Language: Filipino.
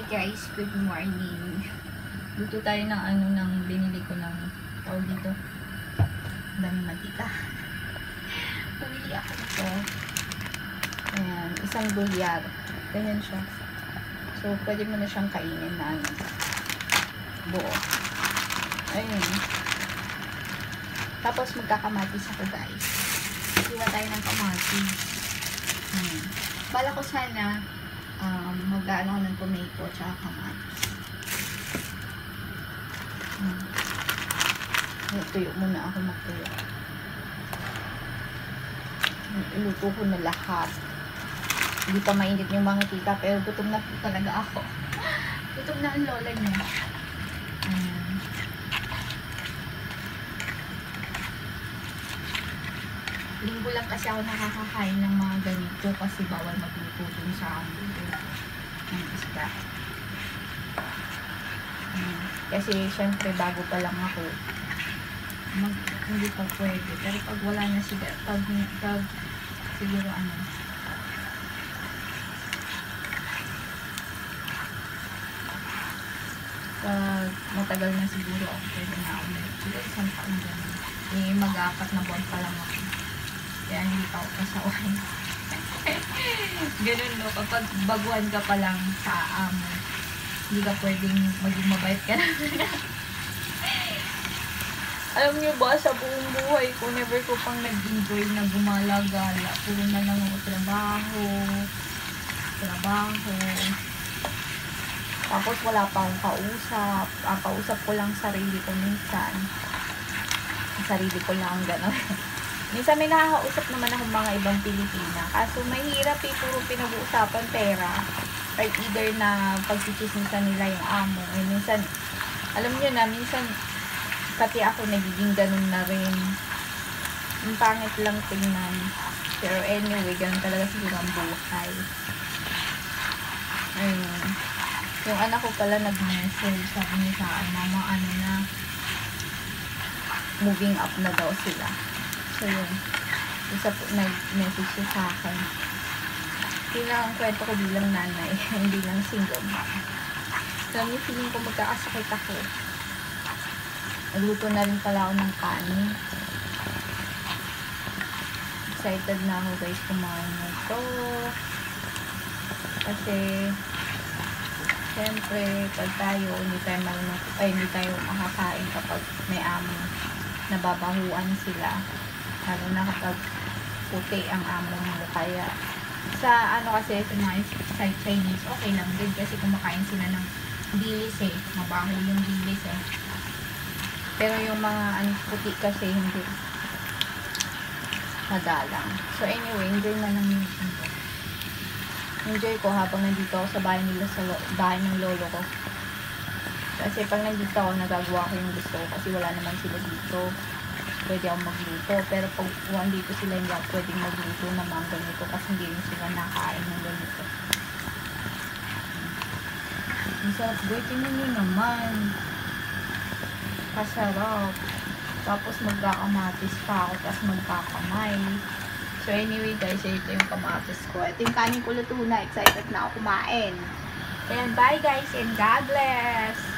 Hi guys, good morning. Luto tayo ng binili ko ng tawag dito. Daming mantika. Pumili ako ito. Ayan, isang bulyar. Ganyan siya. So, pwede mo na siyang kainin na buo. Ayun. Tapos, magkakamatis ako guys. Siwa tayo ng kamatis. Bala ko sana mag-ano ng tomato tsaka kamatis. Tuyo muna ako magtuyo. Iluto ko na lahat. Hindi pa mainit yung mga tita, pero gutom na po talaga ako. Gutom na ang lola niya. Linggo lang kasi ako nakakakain ng mga ganito kasi bawal magluto dun sa amin ng isda. Kasi syempre bago pa lang ako hindi pa pwede, pero pag wala na siguro pag siguro pag matagal na siguro ako pwede na ako siguro isang taon ganun. Mag-apat na buwan pa lang ako. Kaya hindi pa ako kasawain. Ganun no, kapag baguhan ka pa lang sa amo, hindi ka pwedeng maging mabait ka na. Alam niyo ba, sa buong buhay ko, never ko pang nag-enjoy na gumala-gala. Puro na lang ako trabaho. Tapos wala pa akong kausap. Kausap ko lang sarili ko minsan. Sarili ko lang gano'n. Minsan may nakakausap naman akong mga ibang Pilipina. Kaso mahirap puro pinag-uusapan pera. Or either na pagchichismisan nila yung amo. Minsan, alam nyo na, minsan pati ako nagiging ganun na rin. Yung pangit lang tingnan. Pero anyway, ganun talaga siguro ang buhay. Ayun. Yung anak ko pala nag-message sa kanya sa mama, na moving up na daw sila. So yun, isa po nag-message siya sa akin. Yun lang ang kwento ko bilang nanay, hindi lang single mom. Alam niyo, feeling ko magkakasakit ako. Nagluto na rin pala ako ng kanin. Excited na ako guys kumain na ito. Kasi siyempre pag tayo hindi tayo makakain kapag may amo. Nababahuan sila. Lalo na kapag puti ang amo mo. Kaya sa kasi sa mga Chinese, okay lang din kasi kumakain sila ng dilis mabaho yung dilis pero yung mga puti kasi hindi madalang. So anyway, enjoy na lang yung enjoy ko habang nandito ako sa bahay nila, sa bahay ng lolo ko. Kasi pag nandito ako, nagagawa ko yung gusto ko kasi wala naman sila dito. Pwede akong magluto. Pero pag dito sila, hindi ako pwedeng magluto ng mga ganito kasi hindi rin sila nakain ng ganito. Ang sarap boy, tingnan nyo naman. Kasarap. Tapos magkakamatis pa ako, tapos magkakamay. So anyway guys, ito yung kamatis ko. Ito yung kanin ko luto na. Excited na ako kumain. Ayan, bye guys and God bless!